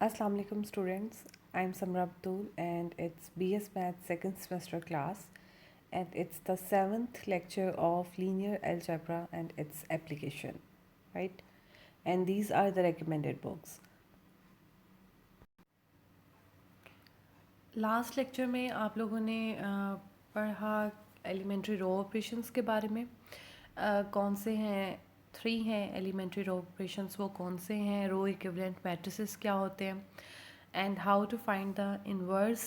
Assalamu alaikum students. I'm Samra Abdul and it's BS Math second semester class and it's the 7th lecture of linear algebra and its application, right? And these are the recommended books. Last lecture में आप लोगों ने पढ़ा elementary row operations के बारे में। कौन से हैं, 3 हैं एलिमेंट्री रो ऑपरेशंस, वो कौन से हैं, रो इक्विवेलेंट मैट्रिसेस क्या होते हैं, and how to find the inverse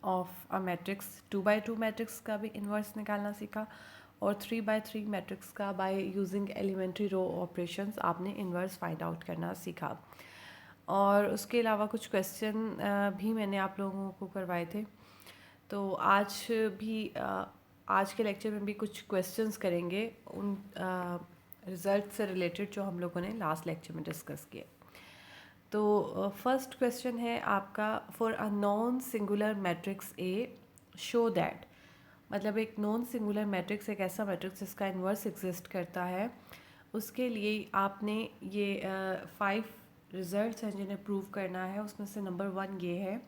of a matrix. 2x2 matrix का भी इन्वर्स निकालना सीखा और 3x3 मैट्रिक्स का by using elementary row operations आपने इन्वर्स फाइंड आउट करना सीखा। और उसके अलावा कुछ क्वेश्चन भी मैंने आप लोगों को करवाए थे। तो आज भी आज के लेक्चर में भी कुछ क्वेश्चंस करेंगे उन रिज़ल्ट से रिलेटेड जो हम लोगों ने लास्ट लेक्चर में डिस्कस किए। तो फर्स्ट क्वेश्चन है आपका, for a non singular matrix A show that, मतलब एक नॉन सिंगुलर मैट्रिक्स एक ऐसा मैट्रिक्स जिसका इन्वर्स एग्जिस्ट करता है, उसके लिए आपने ये 5 रिजल्ट्स हैं जिन्हें प्रूव करना है। उसमें से नंबर 1 ये है,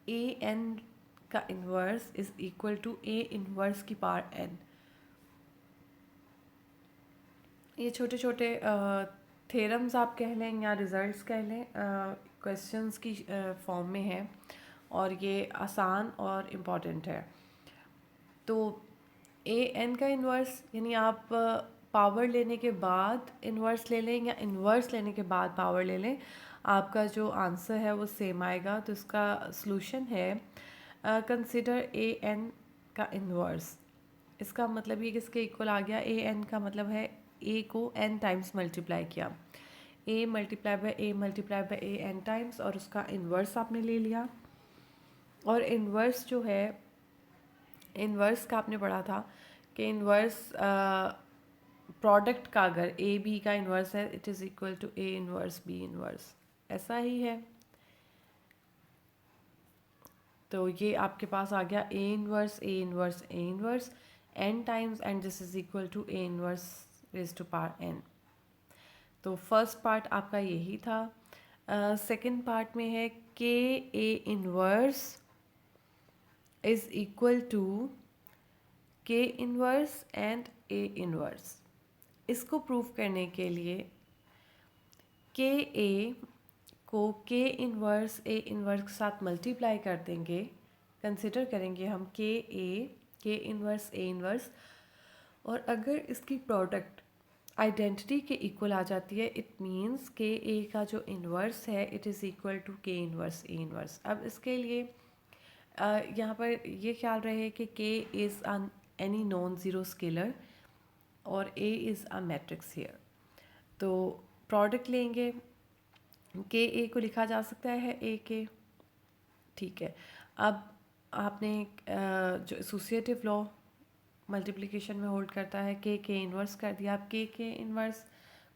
ए एन का inverse is equal to A inverse की पावर एन। ये छोटे छोटे थेरम्स आप कह लें या रिजल्ट्स कह लें, क्वेश्चंस की फॉर्म में है और ये आसान और इम्पॉर्टेंट है। तो ए एन का इन्वर्स यानी आप पावर लेने के बाद इन्वर्स ले लें या इन्वर्स लेने के बाद पावर ले लें, आपका जो आंसर है वो सेम आएगा। तो इसका सॉल्यूशन है कंसिडर ए एन का इन्वर्स। इसका मतलब ये किसके इक्वल आ गया, ए एन का मतलब है ए को एन टाइम्स मल्टीप्लाई किया, A multiply by A multiply by A n times, और उसका इन्वर्स आपने ले लिया। और इन्वर्स जो है, इन्वर्स का आपने पढ़ा था कि इन्वर्स प्रोडक्ट का अगर ए बी का इन्वर्स है, it is equal to A inverse B inverse, ऐसा ही है। तो ये आपके पास आ गया A inverse A inverse A inverse n times, and this is equal to A inverse raise to power n. तो फर्स्ट पार्ट आपका यही था। सेकंड पार्ट में है k A inverse is equal to k inverse and A inverse. इसको prove करने के लिए के ए को के इन्वर्स ए इन्वर्स के साथ मल्टीप्लाई कर देंगे। कंसिडर करेंगे हम के इन्वर्स ए इन्वर्स, और अगर इसकी प्रोडक्ट आइडेंटिटी के इक्वल आ जाती है, इट मीन्स के ए का जो इन्वर्स है it is equal to k inverse A inverse. अब इसके लिए यहाँ पर ये ख्याल रहे कि k is any non zero scalar और A is a matrix here. तो प्रोडक्ट लेंगे, के ए को लिखा जा सकता है ए के, ठीक है। अब आपने जो एसोसिएटिव लॉ मल्टीप्लिकेशन में होल्ड करता है, के इन्वर्स कर दिया। अब के इन्वर्स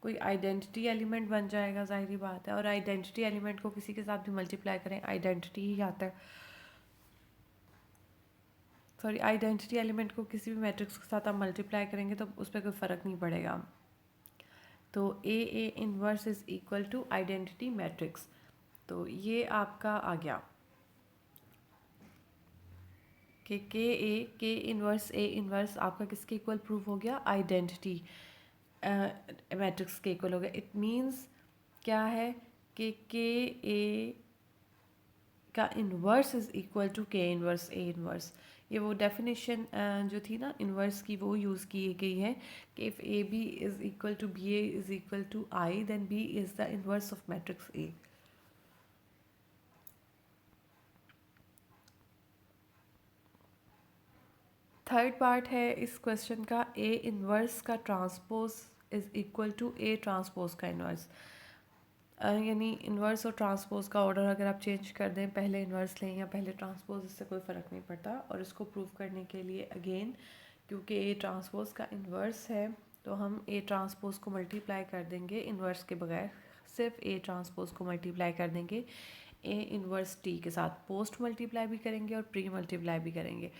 कोई आइडेंटिटी एलिमेंट बन जाएगा, ज़ाहिरी बात है। और आइडेंटिटी एलिमेंट को किसी के साथ भी मल्टीप्लाई करें आइडेंटिटी ही आता है। सॉरी, आइडेंटिटी एलिमेंट को किसी भी मैट्रिक्स के साथ आप मल्टीप्लाई करेंगे तो उस पर कोई फ़र्क नहीं पड़ेगा। तो A inverse is equal to identity matrix. तो ये आपका आ गया कि के इन्वर्स ए इन्वर्स आपका किसके इक्वल प्रूफ हो गया, आइडेंटिटी मैट्रिक्स के इक्वल हो गया। इट मीन्स क्या है कि के ए का inverse is equal to k inverse A inverse. ये वो डेफिनेशन जो थी ना इन्वर्स की, वो यूज़ की गई है कि if A B is equal to B A is equal to I, then B is the inverse of matrix A. Third part है इस क्वेश्चन का, ए इन्वर्स का transpose is equal to A transpose का inverse. यानी inverse और transpose का order अगर आप चेंज कर दें, पहले इन्वर्स लें या पहले ट्रांसपोज, इससे कोई फ़र्क नहीं पड़ता। और इसको प्रूव करने के लिए अगेन, क्योंकि ए ट्रांसपोज का इन्वर्स है तो हम ए ट्रांसपोज को मल्टीप्लाई कर देंगे इन्वर्स के बगैर, सिर्फ ए ट्रांसपोज को मल्टीप्लाई कर देंगे ए इन्वर्स टी के साथ। पोस्ट मल्टीप्लाई भी करेंगे और प्री मल्टीप्लाई भी करेंगे।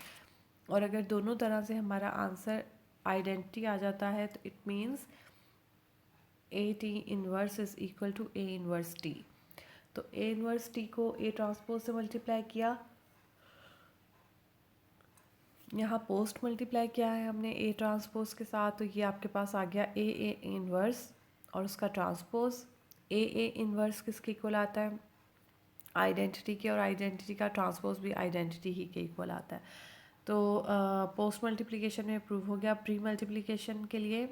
और अगर दोनों तरह से हमारा आंसर आइडेंटिटी आ जाता है तो it means A T inverse is equal to A inverse T. तो ए इनवर्स टी को ए ट्रांसपोज से मल्टीप्लाई किया, यहाँ पोस्ट मल्टीप्लाई किया है हमने ए ट्रांसपोज के साथ, तो ये आपके पास आ गया ए इनवर्स और उसका ट्रांसपोज। ए इनवर्स किसके इक्वल आता है? आइडेंटिटी के, और आइडेंटिटी का ट्रांसपोज भी आइडेंटिटी ही के इक्वल आता है। तो पोस्ट मल्टीप्लिकेशन में प्रूव हो गया। प्री मल्टीप्लिकेशन के लिए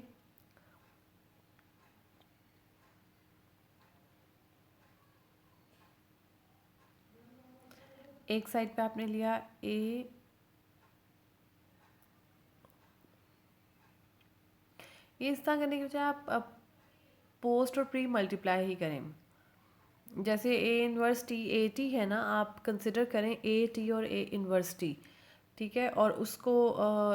एक साइड पे आपने लिया ए, ये इस तरह करने की बजाय आप पोस्ट और प्री मल्टीप्लाई ही करें। जैसे A inverse T A T है ना, आप कंसिडर करें ए टी और ए इनवर्स टी, ठीक है। और उसको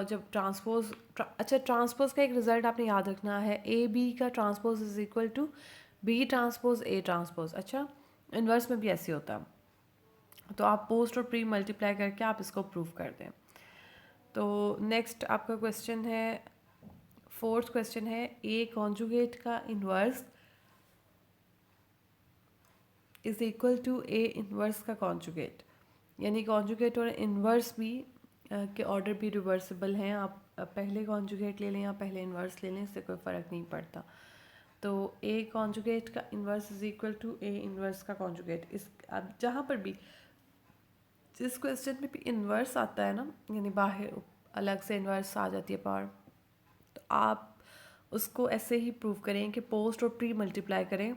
जब ट्रांसपोज अच्छा, ट्रांसपोज का एक रिजल्ट आपने याद रखना है, ए बी का transpose is equal to B transpose A transpose. अच्छा, इनवर्स में भी ऐसे होता है। तो आप पोस्ट और प्री मल्टीप्लाई करके आप इसको प्रूव कर दें। तो नेक्स्ट आपका क्वेश्चन है, फोर्थ क्वेश्चन है, ए कॉन्जुगेट का inverse is equal to A inverse का कॉन्जुगेट, यानी कॉन्जुगेट और इनवर्स भी के ऑर्डर भी रिवर्सिबल हैं। आप पहले कॉन्जुगेट ले लें या पहले इनवर्स ले लें, इससे कोई फ़र्क नहीं पड़ता। तो ए कॉन्जुगेट का inverse is equal to A inverse का कॉन्जुगेट। इस अब जहाँ पर भी जिस क्वेश्चन में भी इनवर्स आता है ना, यानी बाहर अलग से इनवर्स आ जाती है पावर, तो आप उसको ऐसे ही प्रूव करें कि पोस्ट और प्री मल्टीप्लाई करें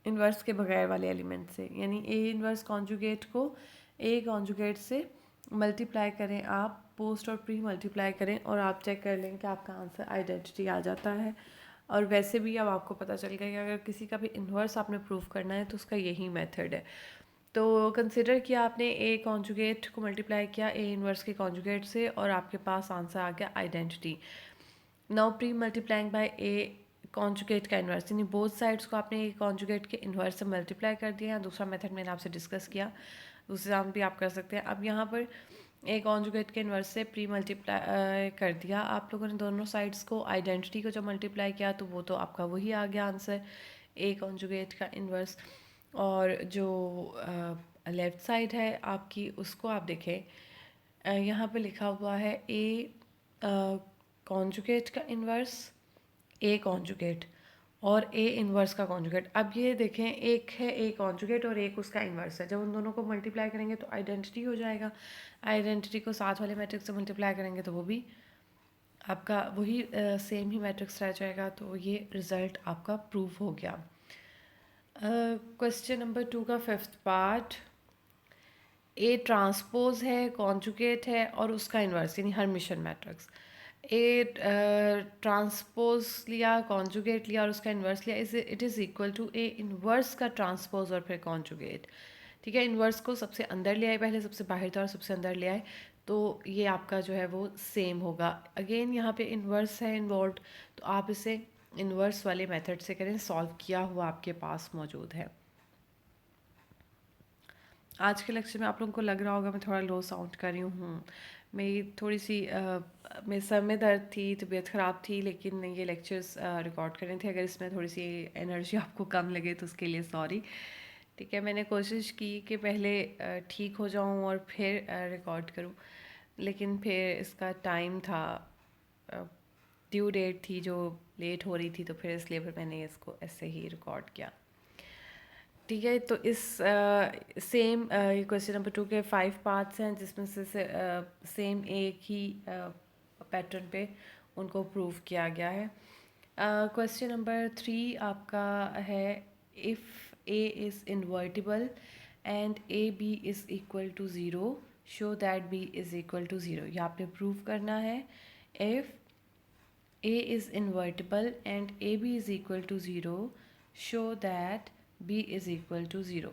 इन्वर्स के बगैर वाले एलिमेंट से, यानी ए इन्वर्स कॉन्जुगेट को ए कॉन्जुगेट से मल्टीप्लाई करें आप, पोस्ट और प्री मल्टीप्लाई करें, और आप चेक कर लें कि आपका आंसर आइडेंटिटी आ जाता है। और वैसे भी अब आपको पता चल गया कि अगर किसी का भी इन्वर्स आपने प्रूव करना है तो उसका यही मेथड है। तो कंसिडर किया आपने ए कॉन्जुगेट को मल्टीप्लाई किया ए इन्वर्स के कॉन्जुगेट से, और आपके पास आंसर आ गया identity. Now pre multiplying by A conjugate का इन्वर्स, यानी बोथ साइड्स को आपने कॉन्जुगेट के इन्वर्स से मल्टीप्लाई कर दिया। दूसरा मेथड मैंने आपसे डिस्कस किया, दूसरे काम भी आप कर सकते हैं। अब यहाँ पर ए कॉन्जुगेट के इन्वर्स से प्री मल्टीप्लाई कर दिया आप लोगों ने दोनों साइड्स को, आइडेंटिटी को जब मल्टीप्लाई किया तो वो तो आपका वही आ गया आंसर, ए कॉन्जुगेट का इन्वर्स। और जो लेफ़्ट साइड है आपकी, उसको आप देखें, यहाँ पे लिखा हुआ है ए कॉन्जुगेट का इन्वर्स, ए कॉन्जुगेट और ए इन्वर्स का कॉन्जुगेट। अब ये देखें, एक है ए कॉन्जुगेट और एक उसका इन्वर्स है। जब उन दोनों को मल्टीप्लाई करेंगे तो आइडेंटिटी हो जाएगा, आइडेंटिटी को साथ वाले मैट्रिक्स से मल्टीप्लाई करेंगे तो वो भी आपका वही सेम ही मैट्रिक्स रह जाएगा। तो ये रिज़ल्ट आपका प्रूव हो गया। क्वेश्चन नंबर 2 का फिफ्थ पार्ट, ए ट्रांसपोज है, कॉन्जुगेट है और उसका इन्वर्स, यानी हर्मिशन मैट्रिक्स। ए ट्रांसपोज लिया, कॉन्जुगेट लिया और उसका इन्वर्स लिया, it is equal to A inverse का ट्रांसपोज और फिर कॉन्जुगेट। ठीक है, इन्वर्स को सबसे अंदर ले आए, पहले सबसे बाहर था और सबसे अंदर ले आए, तो ये आपका जो है वो सेम होगा। अगेन यहाँ पे इन्वर्स है इन्वॉल्व, तो आप इसे इन्वर्स वाले मेथड से करें, सॉल्व किया हुआ आपके पास मौजूद है। आज के लेक्चर में आप लोगों को लग रहा होगा मैं थोड़ा लो साउंड कर रही हूँ, मेरी थोड़ी सी मेरे सर में दर्द थी, तबीयत ख़राब थी, लेकिन ये लेक्चर्स रिकॉर्ड करने थे। अगर इसमें थोड़ी सी एनर्जी आपको कम लगे तो उसके लिए सॉरी। ठीक है, मैंने कोशिश की कि पहले ठीक हो जाऊँ और फिर रिकॉर्ड करूँ, लेकिन फिर इसका टाइम था, ड्यू डेट थी जो लेट हो रही थी, तो फिर इसलिए फिर मैंने इसको ऐसे ही रिकॉर्ड किया। ठीक है, तो इस सेम क्वेश्चन नंबर 2 के 5 पार्ट्स हैं, जिसमें से सेम एक ही पैटर्न पे उनको प्रूव किया गया है। क्वेश्चन नंबर 3 आपका है, if A is invertible and A B is equal to zero, show that B is equal to zero. ये आपने प्रूव करना है। If A is invertible and A B is equal to zero, show that B is equal to zero.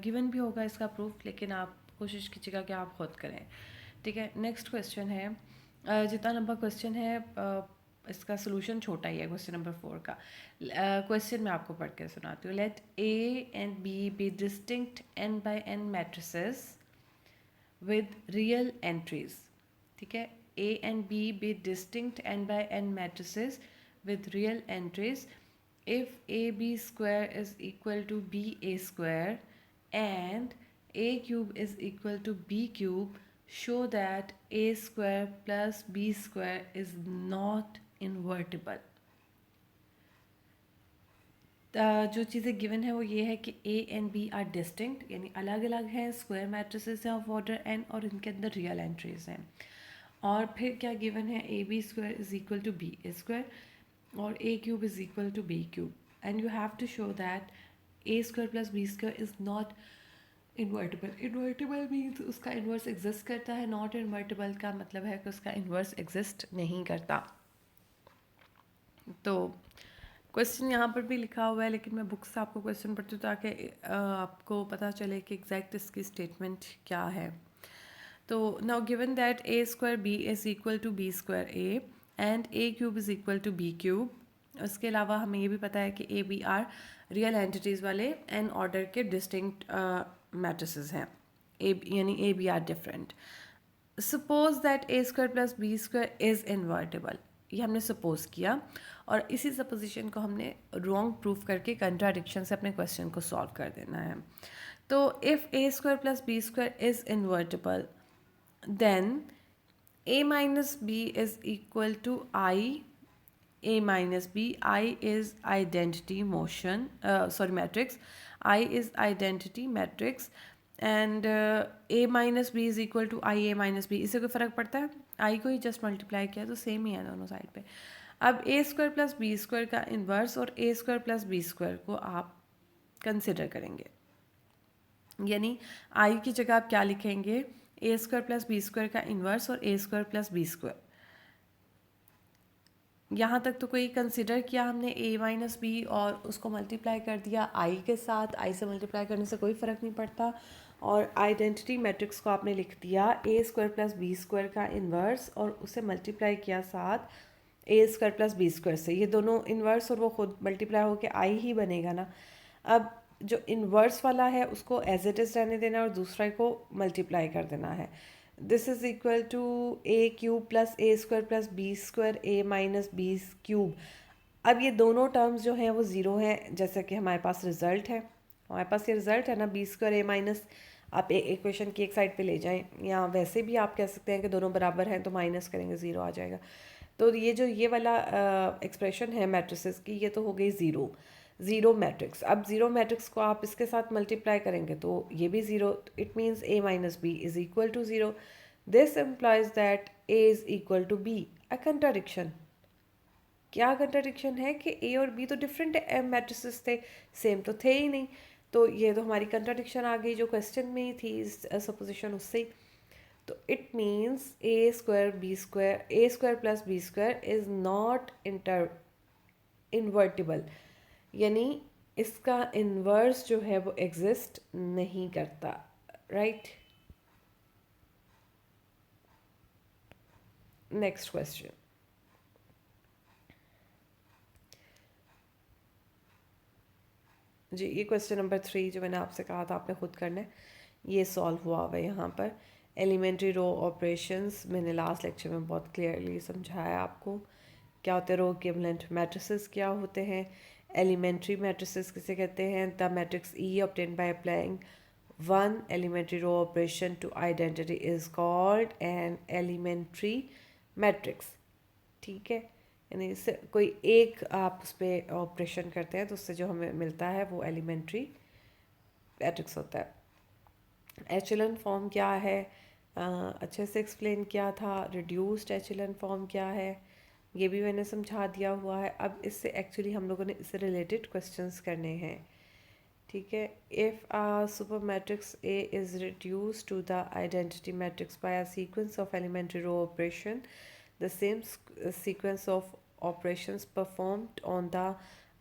Given भी होगा इसका proof, लेकिन आप कोशिश कीजिएगा कि आप खुद करें। ठीक है, नेक्स्ट क्वेश्चन है, जितना लंबा क्वेश्चन है इसका सोल्यूशन छोटा ही है क्वेश्चन नंबर 4 का। क्वेश्चन मैं आपको पढ़ के सुनाती हूँ। Let A and B be distinct n by n matrices with real entries। ठीक है, A and B be distinct n by n matrices with real entries if AB square is equal to BA square and A cube is equal to B cube, show that A square plus B square is not invertible. जो चीज़ें given है वो ये है कि A and B are distinct, यानी अलग अलग हैं, स्क्वायर मैट्रिसेस हैं ऑफ ऑर्डर एन, और इनके अंदर रियल एंट्रीज हैं. और फिर क्या गिवन है, A B square is equal to B A square और A cube is equal to B cube, and you have to show that A square plus B square is not invertible. Invertible means उसका inverse exist करता है, not invertible का मतलब है कि उसका inverse exist नहीं करता. तो क्वेश्चन यहाँ पर भी लिखा हुआ है, लेकिन मैं बुक से आपको क्वेश्चन पढ़ती हूँ ताकि आपको पता चले कि एग्जैक्ट इसकी स्टेटमेंट क्या है. तो now given that A square B is equal to B square A and A cube is equal to B cube. उसके अलावा हमें ये भी पता है कि A B are real entities वाले एन ऑर्डर के डिस्टिंक्ट मैट्रिसेस हैं, यानी A B are different. Suppose that A square plus B square is invertible. ये हमने सपोज किया और इसी सपोजिशन को हमने रॉन्ग प्रूफ करके कंट्राडिक्शन से अपने क्वेश्चन को सॉल्व कर देना है. तो if A square plus B square is invertible then a minus b is equal to I a minus b. I is identity motion, matrix. I is identity matrix and a minus b is equal to I a minus b. इससे कोई फ़र्क पड़ता है? I को ही just multiply किया तो same ही है दोनों साइड पे. अब a square plus B square का इन्वर्स और a square plus B square को आप कंसिडर करेंगे, यानी I की जगह आप क्या लिखेंगे, ए स्क्वायर प्लस बी स्क्वायर का इन्वर्स और ए स्क्वायर प्लस बी स्क्वायर. यहाँ तक तो कोई कंसिडर किया हमने ए माइनस बी और उसको मल्टीप्लाई कर दिया आई के साथ. आई से मल्टीप्लाई करने से कोई फ़र्क नहीं पड़ता. और आइडेंटिटी मैट्रिक्स को आपने लिख दिया ए स्क्वायर प्लस बी स्क्वायर का इन्वर्स और उसे मल्टीप्लाई किया साथ ए स्क्वायर प्लस बी स्क्वायर से. ये दोनों इन्वर्स और वो खुद मल्टीप्लाई होकर आई ही बनेगा ना. अब जो इन्वर्स वाला है उसको एज इट इज़ रहने देना और दूसरा को मल्टीप्लाई कर देना है. This is equal to A cube plus A square plus B square A minus B cube. अब ये दोनों टर्म्स जो हैं वो ज़ीरो हैं, जैसे कि हमारे पास रिज़ल्ट है. हमारे पास ये रिज़ल्ट है ना, बी स्क्वायर ए माइनस. आप इक्वेशन की एक साइड पे ले जाएं, या वैसे भी आप कह सकते हैं कि दोनों बराबर हैं तो माइनस करेंगे ज़ीरो आ जाएगा. तो ये जो ये वाला एक्सप्रेशन है मैट्रिसेस की, ये तो हो गई ज़ीरो मैट्रिक्स. अब ज़ीरो मैट्रिक्स को आप इसके साथ मल्टीप्लाई करेंगे तो ये भी zero. It means A minus B is equal to zero. This implies that A is equal to B. A contradiction. क्या कंट्राडिक्शन है कि ए और बी तो डिफरेंट मैट्रिसेस थे, सेम तो थे ही नहीं. तो ये तो हमारी कंट्राडिक्शन आ गई जो क्वेश्चन में ही थी, सपोजिशन उससे. तो it means A square plus B square is not invertible, यानी इसका इन्वर्स जो है वो एग्जिस्ट नहीं करता. राइट. Next question. जी, ये क्वेश्चन नंबर 3 जो मैंने आपसे कहा था आपने खुद करना है, ये सॉल्व हुआ हुआ है यहाँ पर. एलिमेंट्री रो ऑपरेशंस मैंने लास्ट लेक्चर में बहुत क्लियरली समझाया आपको. क्या होते हैं रो इक्विवेलेंट मैट्रिसेस, क्या होते हैं एलिमेंट्री मैट्रिसेस, किसे कहते हैं. The matrix E obtain by applying one elementary row operation to identity is called an elementary matrix. ठीक है, यानी इससे कोई एक आप उस पर ऑपरेशन करते हैं तो उससे जो हमें मिलता है वो एलिमेंट्री मैट्रिक्स होता है. एचेलन फॉर्म क्या है, अच्छे से एक्सप्लेन किया था. रिड्यूस्ड एचेलन फॉर्म क्या है ये भी मैंने समझा दिया हुआ है. अब इससे एक्चुअली हम लोगों ने इससे रिलेटेड क्वेश्चंस करने हैं. ठीक है. If a super matrix A is reduce to the identity matrix by a sequence of elementary row operation, the same sequence of operations performed on the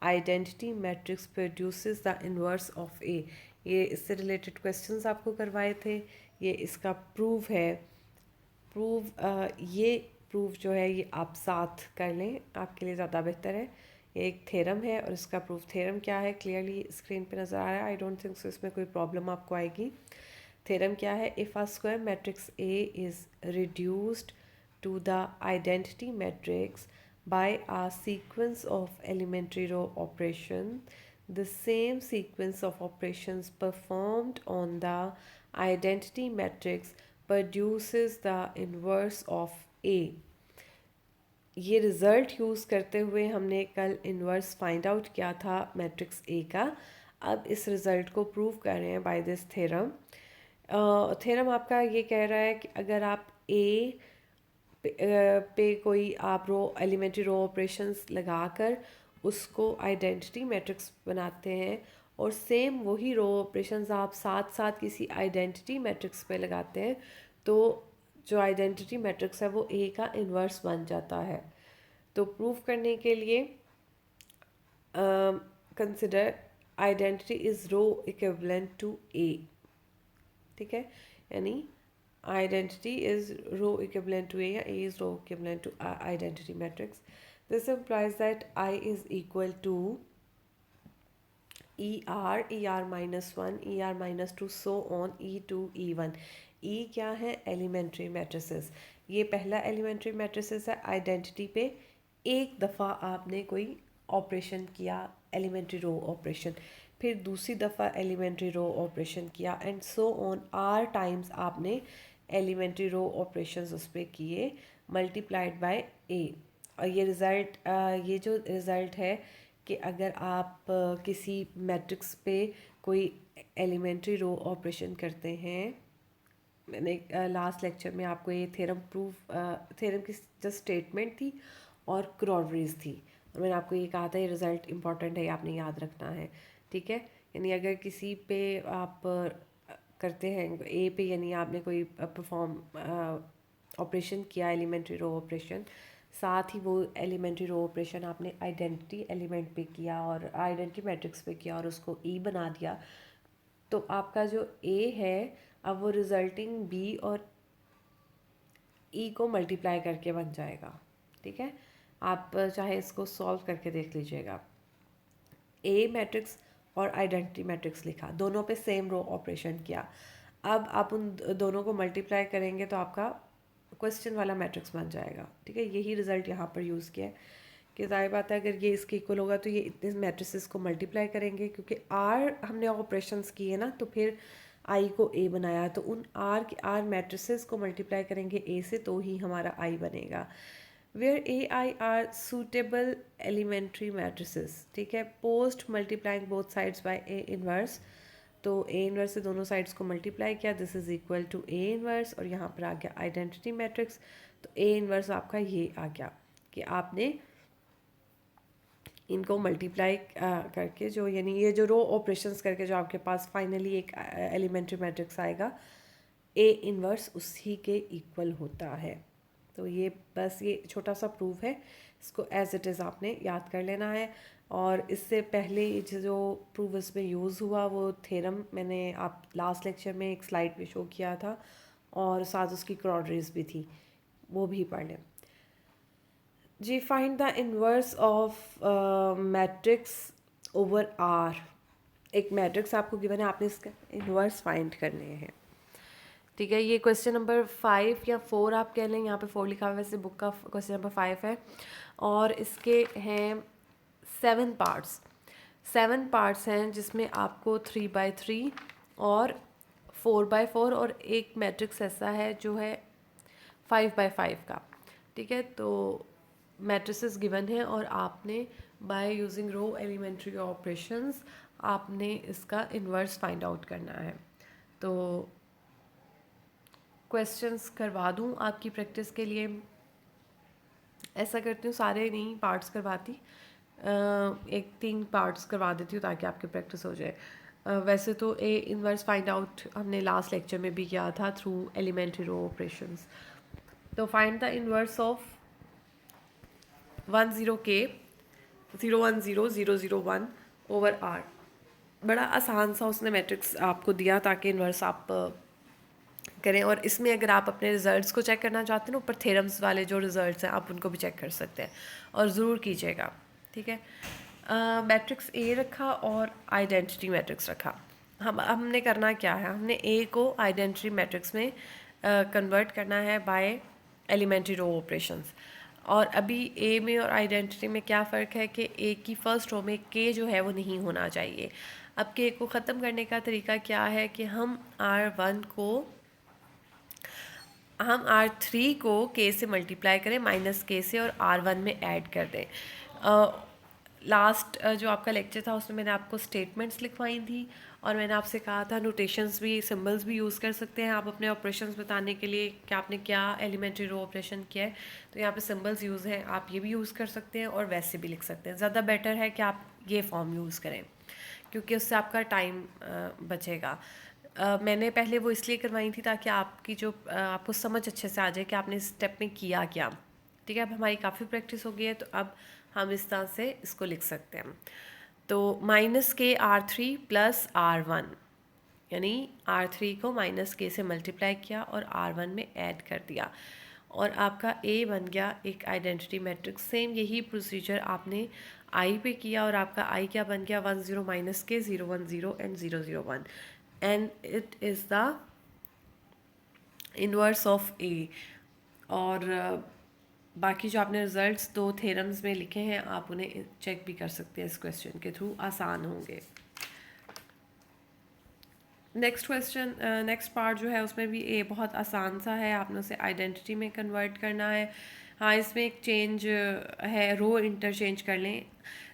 identity matrix produces the inverse of A. ये इससे related questions आपको करवाए थे. ये इसका proof है. ये proof जो है ये आप साथ कर लें, आपके लिए ज़्यादा बेहतर है. ये एक थ्योरम है और इसका प्रूफ थ्योरम क्या है क्लियरली स्क्रीन पे नज़र आ रहा है. आई डोंट थिंक सो इसमें कोई प्रॉब्लम आपको आएगी. थ्योरम क्या है, if a square matrix A is reduced to the identity matrix by a sequence of elementary row operation. The same sequence of operations performed on the identity matrix produces the inverse of A. ये result use करते हुए हमने कल inverse find out किया था matrix A का. अब इस रिज़ल्ट को प्रूव कर रहे हैं बाय दिस थ्योरम. थ्योरम आपका ये कह रहा है कि अगर आप ए पे कोई आप रो एलिमेंट्री रो ऑपरेशंस लगाकर उसको आइडेंटिटी मैट्रिक्स बनाते हैं और सेम वही रो ऑपरेशंस आप साथ साथ किसी आइडेंटिटी मैट्रिक्स पे लगाते हैं तो जो आइडेंटिटी मैट्रिक्स है वो ए का इन्वर्स बन जाता है. तो प्रूव करने के लिए consider identity is row equivalent to A. ठीक है, यानी identity is row equivalent to A या A is row equivalent to identity matrix. This implies that I is equal to ER minus 1, ER minus 2, so on E2, E1. E क्या है? Elementary matrices. ये पहला elementary matrices है identity पे एक दफ़ा आपने कोई ऑपरेशन किया elementary row ऑपरेशन, फिर दूसरी दफ़ा एलिमेंट्री रो ऑपरेशन किया and so on R times आपने एलिमेंट्री रो ऑपरेशंस उस पर किए मल्टीप्लाइड बाय ए. और ये रिज़ल्ट ये जो रिज़ल्ट है कि अगर आप किसी मैट्रिक्स पे कोई एलिमेंट्री रो ऑपरेशन करते हैं, मैंने लास्ट लेक्चर में आपको ये थ्योरम थ्योरम की जस्ट स्टेटमेंट थी और क्रॉडरीज थी और मैंने आपको ये कहा था ये रिज़ल्ट इंपॉर्टेंट है, आपने याद रखना है. ठीक है, यानी अगर किसी पे आप करते हैं ए पे, यानी आपने कोई परफॉर्म ऑपरेशन किया एलिमेंट्री रो ऑपरेशन, साथ ही वो एलिमेंट्री रो ऑपरेशन आपने आइडेंटिटी एलिमेंट पे किया और आइडेंटिटी मैट्रिक्स पे किया और उसको ई बना दिया, तो आपका जो ए है अब वो रिजल्टिंग बी और ई को मल्टीप्लाई करके बन जाएगा. ठीक है, आप चाहे इसको सॉल्व करके देख लीजिएगा. ए मैट्रिक्स और आइडेंटिटी मैट्रिक्स लिखा, दोनों पे सेम रो ऑपरेशन किया. अब आप उन दोनों को मल्टीप्लाई करेंगे तो आपका क्वेश्चन वाला मैट्रिक्स बन जाएगा. ठीक है, यही रिजल्ट यहाँ पर यूज़ किया है कि जाहिर बात है अगर ये इसके इक्वल होगा तो ये इतने मैट्रिसेस को मल्टीप्लाई करेंगे, क्योंकि आर हमने ऑपरेशंस किए ना तो फिर आई को ए बनाया, तो उन आर मैट्रिसेस को मल्टीप्लाई करेंगे ए से तो ही हमारा आई बनेगा. where AI are suitable elementary matrices. ठीक है, post multiplying both sides by A inverse, तो A inverse से दोनों साइड्स को मल्टीप्लाई किया, this is equal to A inverse और यहाँ पर आ गया आइडेंटिटी मैट्रिक्स. तो A inverse आपका ये आ गया कि आपने इनको मल्टीप्लाई करके जो, यानी ये जो रो ऑपरेशंस करके जो आपके पास फाइनली एक एलिमेंट्री मैट्रिक्स आएगा A inverse उसी के इक्वल होता है. तो ये बस ये छोटा सा प्रूफ है, इसको एज इट इज़ आपने याद कर लेना है. और इससे पहले जो प्रूफ इसमें यूज़ हुआ वो थ्योरम मैंने आप लास्ट लेक्चर में एक स्लाइड पे शो किया था और साथ उसकी क्रॉडरीज भी थी, वो भी पढ़ लें जी. Find the inverse of matrix over R. एक मैट्रिक्स आपको गिवन है, आपने इसका इन्वर्स फाइंड करने हैं. ठीक है, ये क्वेश्चन नंबर 5 या 4 आप कह लें, यहाँ पे 4 लिखा हुआ है, वैसे बुक का क्वेश्चन नंबर 5 है और इसके हैं 7 पार्ट्स हैं जिसमें आपको 3x3 और 4x4 और एक मैट्रिक्स ऐसा है जो है 5x5 का. ठीक है, तो मैट्रिसेस गिवन है और आपने by using row elementary operations आपने इसका इन्वर्स फाइंड आउट करना है. तो क्वेश्चंस करवा दूँ आपकी प्रैक्टिस के लिए, ऐसा करती हूँ सारे नहीं पार्ट्स करवाती, एक 3 पार्ट्स करवा देती हूँ ताकि आपकी प्रैक्टिस हो जाए. वैसे तो ए इन्वर्स फाइंड आउट हमने लास्ट लेक्चर में भी किया था थ्रू एलिमेंट्री रो ऑपरेशंस. तो find the inverse of 10k 010001 over R. बड़ा आसान सा उसने मैट्रिक्स आपको दिया ताकि इन्वर्स आप करें. और इसमें अगर आप अपने रिजल्ट्स को चेक करना चाहते हैं ना, ऊपर थ्योरम्स वाले जो रिजल्ट्स हैं आप उनको भी चेक कर सकते हैं और ज़रूर कीजिएगा. ठीक है, मैट्रिक्स ए रखा और आइडेंटिटी मैट्रिक्स रखा. हमने करना क्या है, हमने ए को आइडेंटिटी मैट्रिक्स में कन्वर्ट करना है बाय एलिमेंट्री रो ऑपरेशंस. और अभी ए में और आइडेंटिटी में क्या फ़र्क है कि ए की फ़र्स्ट रो में के जो है वो नहीं होना चाहिए। अब के को ख़त्म करने का तरीका क्या है कि हम R3 को के से मल्टीप्लाई करें माइनस के से और R1 में ऐड कर दें। लास्ट जो आपका लेक्चर था उसमें मैंने आपको स्टेटमेंट्स लिखवाई थी और मैंने आपसे कहा था नोटेशंस भी, सिंबल्स भी यूज़ कर सकते हैं आप अपने ऑपरेशंस बताने के लिए कि आपने क्या एलिमेंट्री रो ऑपरेशन किया है। तो यहाँ पे सिंबल्स यूज़ हैं, आप ये भी यूज़ कर सकते हैं और वैसे भी लिख सकते हैं। ज़्यादा बेटर है कि आप ये फॉर्म यूज़ करें क्योंकि उससे आपका टाइम बचेगा। मैंने पहले वो इसलिए करवाई थी ताकि आपकी जो आपको समझ अच्छे से आ जाए कि आपने इस स्टेप में किया क्या। ठीक है, अब हमारी काफ़ी प्रैक्टिस हो गई है तो अब हम इस तरह से इसको लिख सकते हैं। तो माइनस के R3 प्लस R1, यानी R3 को माइनस के से मल्टीप्लाई किया और R1 में ऐड कर दिया और आपका A बन गया एक आइडेंटिटी मैट्रिक्स। सेम यही प्रोसीजर आपने I पे किया और आपका I क्या बन गया 1 0 माइनस के 0 1 0 and 0 0 1 and it is the inverse of A। और बाकी जो आपने रिजल्ट्स दो थ्योरम्स में लिखे हैं आप उन्हें चेक भी कर सकते हैं इस क्वेश्चन के थ्रू, आसान होंगे। नेक्स्ट क्वेश्चन, नेक्स्ट पार्ट जो है उसमें भी ए बहुत आसान सा है, आपने उसे आइडेंटिटी में कन्वर्ट करना है। हाँ, इसमें एक चेंज है, रो इंटरचेंज कर लें।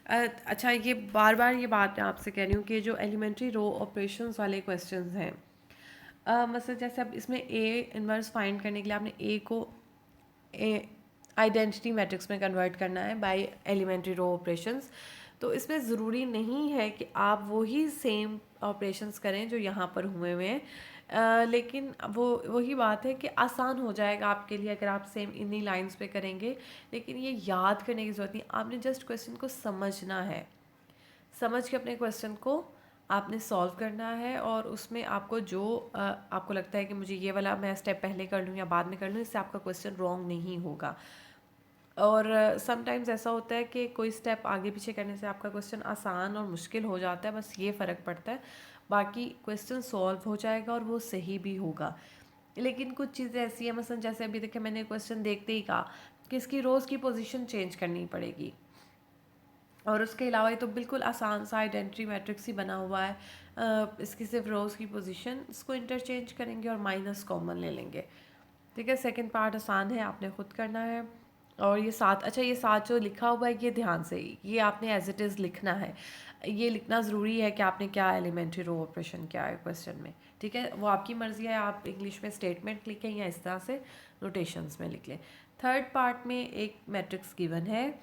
अच्छा, ये बार बार ये बात मैं आपसे कह रही हूँ कि जो एलिमेंट्री रो ऑपरेशंस वाले क्वेश्चंस हैं, मतलब जैसे अब इसमें ए इनवर्स फाइंड करने के लिए आपने ए को आइडेंटिटी मैट्रिक्स में कन्वर्ट करना है बाय एलिमेंट्री रो ऑपरेशंस। तो इसमें ज़रूरी नहीं है कि आप वही सेम ऑपरेशंस करें जो यहाँ पर हुए हुए हैं, लेकिन वो वही बात है कि आसान हो जाएगा आपके लिए अगर आप सेम इन्हीं लाइंस पे करेंगे। लेकिन ये याद करने की ज़रूरत नहीं, आपने जस्ट क्वेश्चन को समझना है, समझ के अपने क्वेश्चन को आपने सॉल्व करना है और उसमें आपको जो आपको लगता है कि मुझे ये वाला मैं स्टेप पहले कर लूँ या बाद में कर लूँ, इससे आपका क्वेश्चन रॉन्ग नहीं होगा। और समटाइम्स ऐसा होता है कि कोई स्टेप आगे पीछे करने से आपका क्वेश्चन आसान और मुश्किल हो जाता है, बस ये फ़र्क पड़ता है। बाकी क्वेश्चन सॉल्व हो जाएगा और वो सही भी होगा। लेकिन कुछ चीज़ें ऐसी हैं, मसलन जैसे अभी देखिए मैंने क्वेश्चन देखते ही कहा कि इसकी रोज़ की पोजीशन चेंज करनी पड़ेगी और उसके अलावा ये तो बिल्कुल आसान सा आइडेंटिटी मैट्रिक्स ही बना हुआ है। इसकी सिर्फ रोज़ की पोजीशन इसको इंटरचेंज करेंगे और माइनस कॉमन ले लेंगे। ठीक है, सेकंड पार्ट आसान है, आपने खुद करना है। और ये साथ, अच्छा ये साथ जो लिखा हुआ है ये ध्यान से ये आपने एज इट इज़ लिखना है। ये लिखना ज़रूरी है कि आपने क्या एलिमेंट्री रो ऑपरेशन किया है क्वेश्चन में। ठीक है, वो आपकी मर्ज़ी है, आप इंग्लिश में स्टेटमेंट लिखें या इस तरह से नोटेशंस में लिख लें। थर्ड पार्ट में एक मैट्रिक्स गिवन है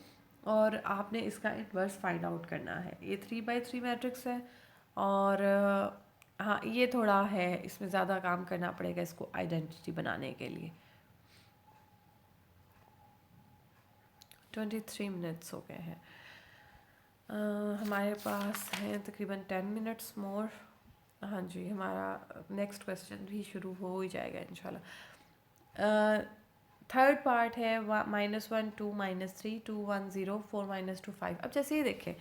और आपने इसका इनवर्स फाइंड आउट करना है। ये 3 by 3 मैट्रिक्स है और हाँ ये थोड़ा है, इसमें ज़्यादा काम करना पड़ेगा इसको आइडेंटिटी बनाने के लिए। 23 मिनट्स हो गए हैं। हमारे पास हैं तकरीबन 10 मिनट्स मोर। हाँ जी, हमारा नेक्स्ट क्वेश्चन भी शुरू हो ही जाएगा इंशाल्लाह। थर्ड पार्ट है -1 2 -3 2 1 0 4 -2 5। अब जैसे ये देखें,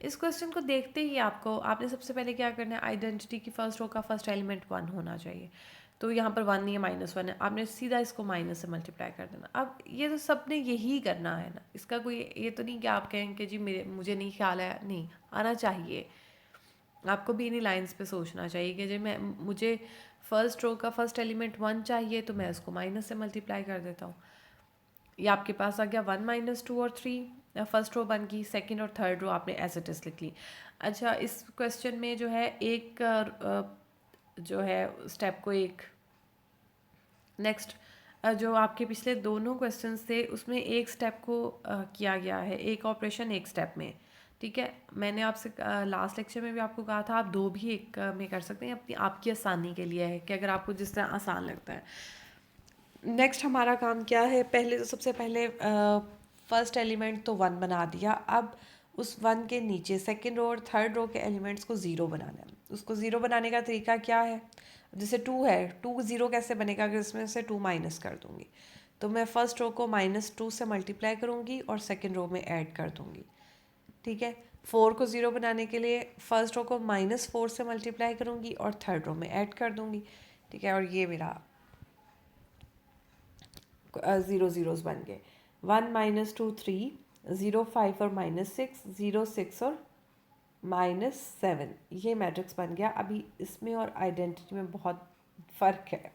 इस क्वेश्चन को देखते ही आपने सबसे पहले क्या करना है, आइडेंटिटी की फर्स्ट रो का फर्स्ट एलिमेंट 1 होना चाहिए। तो यहाँ पर 1 नहीं है, -1 है, आपने सीधा इसको माइनस से मल्टीप्लाई कर देना। अब ये तो सबने यही करना है ना, इसका कोई ये तो नहीं कि आप कहें कि जी मुझे नहीं ख्याल है, नहीं आना चाहिए। आपको भी इन्हीं लाइंस पे सोचना चाहिए कि जब मुझे फर्स्ट रो का फर्स्ट एलिमेंट 1 चाहिए तो मैं उसको माइनस से मल्टीप्लाई कर देता हूँ। ये आपके पास आ गया 1 -2 और 3, फर्स्ट रो बन गई, सेकंड और थर्ड रो आपने एज इट इज़ लिख ली। अच्छा, इस क्वेश्चन में जो है एक जो है स्टेप को एक नेक्स्ट जो आपके पिछले दोनों क्वेश्चंस थे उसमें एक स्टेप को किया गया है, एक ऑपरेशन एक स्टेप में। ठीक है, मैंने आपसे लास्ट लेक्चर में भी आपको कहा था आप दो भी एक में कर सकते हैं, अपनी आपकी आसानी के लिए है कि अगर आपको जिस तरह आसान लगता है। नेक्स्ट हमारा काम क्या है, पहले तो सबसे पहले फर्स्ट एलिमेंट तो 1 बना दिया। अब उस 1 के नीचे सेकंड रो और थर्ड रो के एलिमेंट्स को 0 बनाना है। उसको 0 बनाने का तरीका क्या है, जैसे 2 है, 2 0 कैसे बनेगा, अगर इसमें से 2 माइनस कर दूँगी तो मैं फर्स्ट रो को -2 से मल्टीप्लाई करूँगी और सेकेंड रो में ऐड कर दूँगी। ठीक है, 4 को 0 बनाने के लिए फर्स्ट रो को -4 से मल्टीप्लाई करूँगी और थर्ड रो में ऐड कर दूँगी। ठीक है, और ये मेरा 0 0s बन गए। 1 - 2 3, 0 5 और -6, 0 6 और -7, ये मैट्रिक्स बन गया। अभी इसमें और आइडेंटिटी में बहुत फ़र्क है,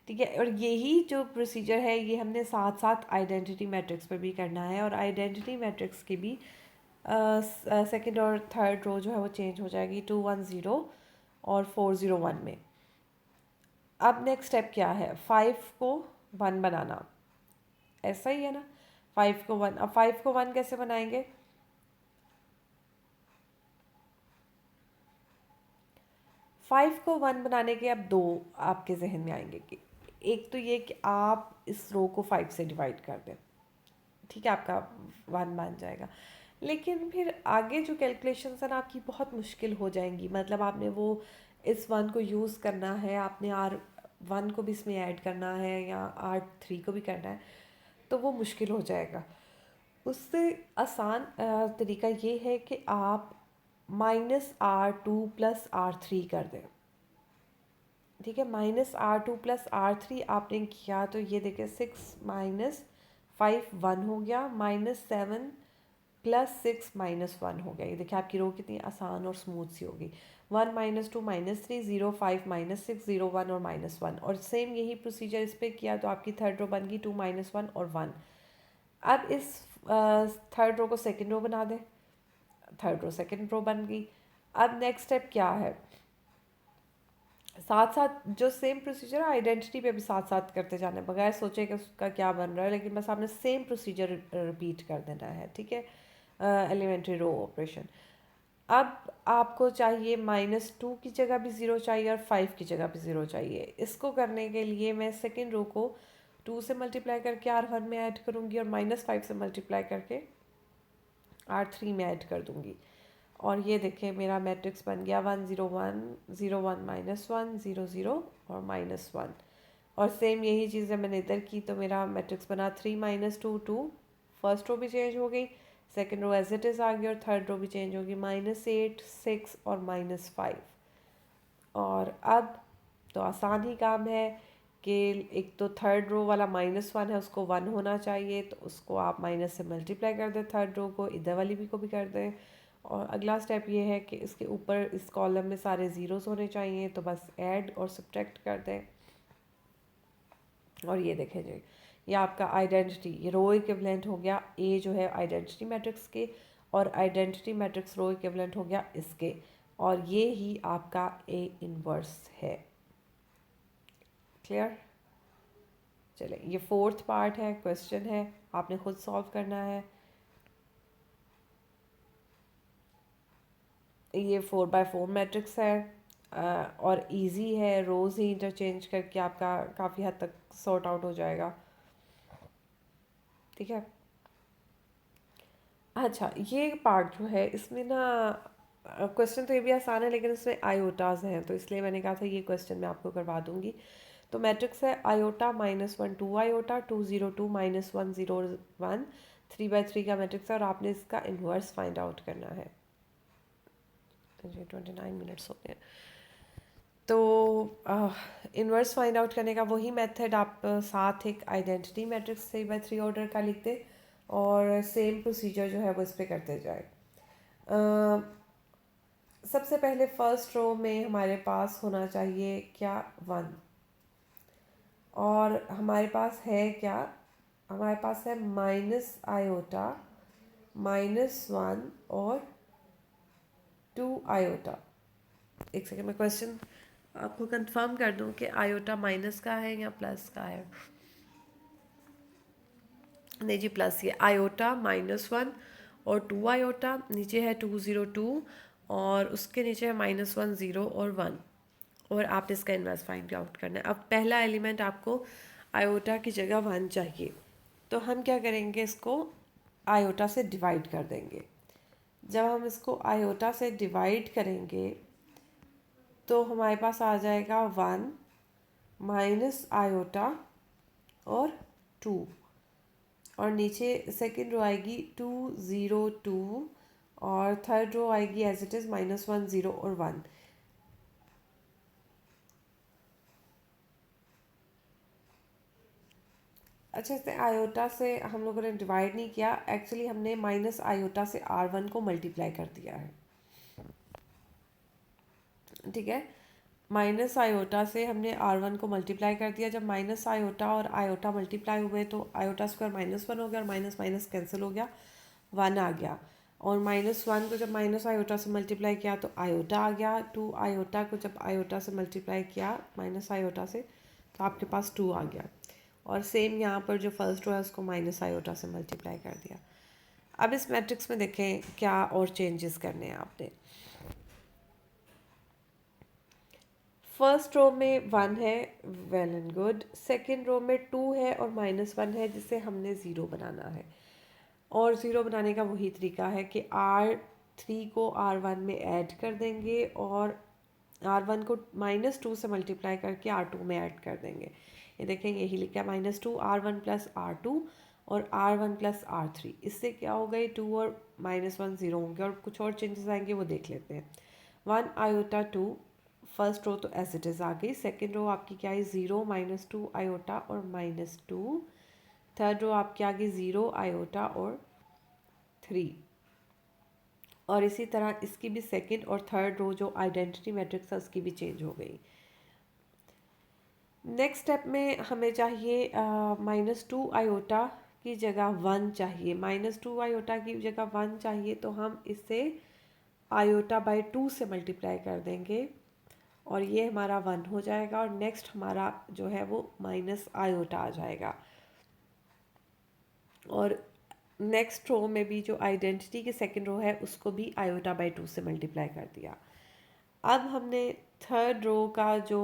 ठीक है। और यही जो प्रोसीजर है ये हमने साथ साथ आइडेंटिटी मैट्रिक्स पर भी करना है, और आइडेंटिटी मैट्रिक्स की भी सेकंड और थर्ड रो जो है वो चेंज हो जाएगी 2 1 0 और 4 0 1 में। अब नेक्स्ट स्टेप क्या है, 5 को 1 बनाना, ऐसा ही है ना, 5 को 1। अब 5 को 1 कैसे बनाएंगे, 5 को 1 बनाने के अब दो आपके जहन में आएंगे कि एक तो ये कि आप इस रो को 5 से डिवाइड कर दें, ठीक है, आपका 1 बन जाएगा। लेकिन फिर आगे जो कैलकुलेशंस हैं ना आपकी बहुत मुश्किल हो जाएंगी, मतलब आपने वो इस 1 को यूज़ करना है, आपने R1 को भी इसमें ऐड करना है या R3 को भी करना है, तो वो मुश्किल हो जाएगा। उससे आसान तरीका ये है कि आप -R2 + R3 कर दें, ठीक है। -R2 + R3 आपने किया तो ये देखिए 6 - 5 1 हो गया, -7 + 6 -1 हो गया। ये देखिए आपकी रो कितनी आसान और स्मूथ सी होगी। 1 - 2 -3, 0 5 -6, 0 1 और -1, और सेम यही प्रोसीजर इस पर किया तो आपकी थर्ड रो बन गई 2 -1 और 1। अब इस थर्ड रो को सेकंड रो बना दें, थर्ड रो सेकंड रो बन गई। अब नेक्स्ट स्टेप क्या है, साथ साथ जो सेम प्रोसीजर आइडेंटिटी पे भी साथ साथ करते जाना है, बगैर सोचे कि उसका क्या बन रहा है, लेकिन बस आपने सेम प्रोसीजर रिपीट कर देना है, ठीक है। Elementary row operation. अब आपको चाहिए -2 की जगह भी ज़ीरो चाहिए और 5 की जगह भी ज़ीरो चाहिए। इसको करने के लिए मैं सेकेंड रो को 2 से मल्टीप्लाई करके R1 में ऐड करूँगी और -5 से मल्टीप्लाई करके R3 में ऐड कर दूँगी। और ये देखें मेरा मैट्रिक्स बन गया 1 0 1 0 1 -1 0 0 और -1। और सेम यही चीज़ जब मैंने इधर की तो मेरा मैट्रिक्स बना 3 - 2 2, फर्स्ट रो भी चेंज हो गई, second row as it is आ गई, और थर्ड रो भी चेंज होगी -8 6 और -5। और अब तो आसान ही काम है कि एक तो थर्ड रो वाला -1 है उसको 1 होना चाहिए, तो उसको आप माइनस से मल्टीप्लाई कर दें, थर्ड रो को इधर वाली भी को भी कर दें। और अगला स्टेप ये है कि इसके ऊपर इस कॉलम में सारे ज़ीरोज़ होने चाहिए, तो बस ऐड और सब्ट्रैक्ट कर दें। और ये देखें जी, ये आपका आइडेंटिटी, ये रो इक्विवेलेंट हो गया ए जो है आइडेंटिटी मैट्रिक्स के, और आइडेंटिटी मैट्रिक्स रो इक्विवेलेंट हो गया इसके, और ये ही आपका ए इनवर्स है। क्लियर, चले ये फोर्थ पार्ट है, क्वेश्चन है, आपने खुद सॉल्व करना है। ये 4x4 मैट्रिक्स है और इजी है, रोज़ ही इंटरचेंज करके आपका काफ़ी हद तक सॉर्ट आउट हो जाएगा, ठीक है। अच्छा, ये पार्ट जो है इसमें ना क्वेश्चन तो ये भी आसान है लेकिन इसमें आयोटाज हैं, तो इसलिए मैंने कहा था ये क्वेश्चन मैं आपको करवा दूंगी। तो मैट्रिक्स है आयोटा -1 2 आयोटा 2 0 2 -1 0 1, 3x3 का मैट्रिक्स है, और आपने इसका इन्वर्स फाइंड आउट करना है। 29 मिनट्स हो गए। तो इन्वर्स फाइंड आउट करने का वही मेथड आप साथ एक आइडेंटिटी मैट्रिक्स 3x3 ऑर्डर का लिखते और सेम प्रोसीजर जो है वो इस पर करते जाए। सबसे पहले फर्स्ट रो में हमारे पास होना चाहिए क्या 1, और हमारे पास है क्या, हमारे पास है -आयोटा -1 और 2 आयोटा। एक सेकेंड में क्वेश्चन आपको कंफर्म कर दूं कि आयोटा माइनस का है या प्लस का है। नहीं जी प्लस, ये आयोटा -1 और 2 आयोटा, नीचे है 2 0 2 और उसके नीचे है -1 0 और 1, और आपने इसका इन्वर्स फाइंड आउट करना है। अब पहला एलिमेंट आपको आयोटा की जगह 1 चाहिए, तो हम क्या करेंगे, इसको आयोटा से डिवाइड कर देंगे। जब हम इसको आयोटा से डिवाइड करेंगे तो हमारे पास आ जाएगा 1 -आयोटा और 2, और नीचे सेकंड रो आएगी 2 0 2 और थर्ड रो आएगी एज इट इज़ -1 0 और 1। अच्छा, इससे आयोटा से हम लोगों ने डिवाइड नहीं किया, एक्चुअली हमने माइनस आयोटा से R1 को मल्टीप्लाई कर दिया है। ठीक है, माइनस आयोटा से हमने R1 को मल्टीप्लाई कर दिया। जब माइनस आयोटा और आयोटा मल्टीप्लाई हुए तो आयोटा स्क्वायर -1 हो गया और माइनस माइनस कैंसिल हो गया, 1 आ गया। और -1 को जब माइनस आयोटा से मल्टीप्लाई किया तो आयोटा आ गया। 2 आयोटा को जब आयोटा से मल्टीप्लाई किया माइनस आयोटा से तो आपके पास 2 आ गया। और सेम यहाँ पर जो फर्स्ट रो है उसको माइनस आयोटा से मल्टीप्लाई कर दिया। अब इस मैट्रिक्स में देखें क्या और चेंजेस करने हैं आपने। फर्स्ट रो में 1 है, well and good. Second row में 2 है और -1 है जिसे हमने ज़ीरो बनाना है। और ज़ीरो बनाने का वही तरीका है कि R3 को R1 में ऐड कर देंगे और R1 को -2 से मल्टीप्लाई करके R2 में ऐड कर देंगे। ये देखें, यही लिखा है -2 R1 + R2 और R1 + R3। इससे क्या हो गई, 2 और -1 ज़ीरो होंगे और कुछ और चेंजेस आएंगे वो देख लेते हैं। 1 आयोटा 2, फर्स्ट रो तो एज इट इज़ आ गई। सेकेंड रो आपकी क्या है, 0 -2 आयोटा और -2। थर्ड रो आपकी आ गई 0 आयोटा और 3। और इसी तरह इसकी भी सेकंड और थर्ड रो जो आइडेंटिटी मैट्रिक्स है उसकी भी चेंज हो गई। नेक्स्ट स्टेप में हमें चाहिए -2 आयोटा की जगह 1 चाहिए। -2 आयोटा की जगह 1 चाहिए तो हम इसे आयोटा बाई 2 से मल्टीप्लाई कर देंगे और ये हमारा 1 हो जाएगा। और नेक्स्ट हमारा जो है वो माइनस आयोटा आ जाएगा। और नेक्स्ट रो में भी जो आइडेंटिटी की सेकंड रो है उसको भी आयोटा बाई 2 से मल्टीप्लाई कर दिया। अब हमने थर्ड रो का जो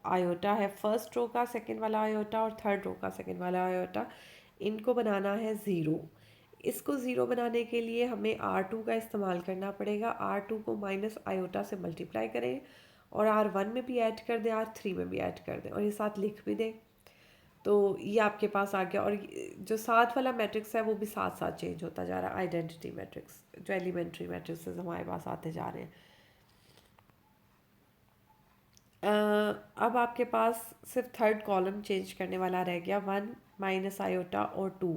आयोटा है, फर्स्ट रो का सेकंड वाला आयोटा और थर्ड रो का सेकंड वाला आयोटा, इनको बनाना है ज़ीरो। इसको ज़ीरो बनाने के लिए हमें R2 का इस्तेमाल करना पड़ेगा। R2 को माइनस आयोटा से मल्टीप्लाई करें और R1 में भी ऐड कर दें, R3 में भी ऐड कर दें और ये साथ लिख भी दें। तो ये आपके पास आ गया। और जो साथ वाला मैट्रिक्स है वो भी साथ साथ चेंज होता जा रहा है, आइडेंटिटी मैट्रिक्स जो एलिमेंट्री मैट्रिक्स हमारे पास आते जा रहे हैं। अब आपके पास सिर्फ थर्ड कॉलम चेंज करने वाला रह गया, 1 माइनस आयोटा और 2।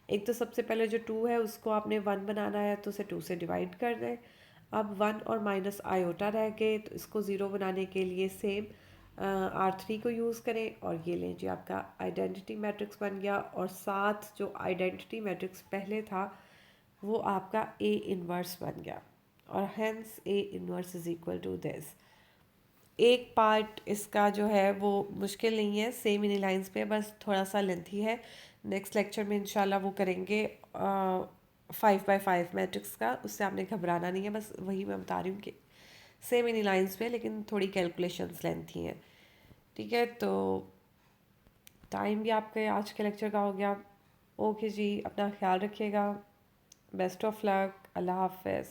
एक तो सबसे पहले जो 2 है उसको आपने 1 बनाना है तो उसे 2 से डिवाइड कर दें। अब 1 और माइनस आयोटा रह गए तो इसको ज़ीरो बनाने के लिए सेम R3 को यूज़ करें और ये लें जी आपका आइडेंटिटी मैट्रिक्स बन गया। और साथ जो आइडेंटिटी मैट्रिक्स पहले था वो आपका A इन्वर्स बन गया और hence A inverse is equal to this. एक पार्ट इसका जो है वो मुश्किल नहीं है, सेम इन्हीं लाइंस पे, बस थोड़ा सा लेंथी है। नेक्स्ट लेक्चर में इंशाल्लाह वो करेंगे 5x5 मैट्रिक्स का। उससे आपने घबराना नहीं है, बस वही मैं बता रही हूँ कि सेम इन्हीं लाइंस पे लेकिन थोड़ी कैलकुलेशंस लेंथी हैं। ठीक है, तो टाइम भी आपके आज के लेक्चर का हो गया। ओके जी, अपना ख्याल रखिएगा। बेस्ट ऑफ लक, अल्लाह हाफ़िज़।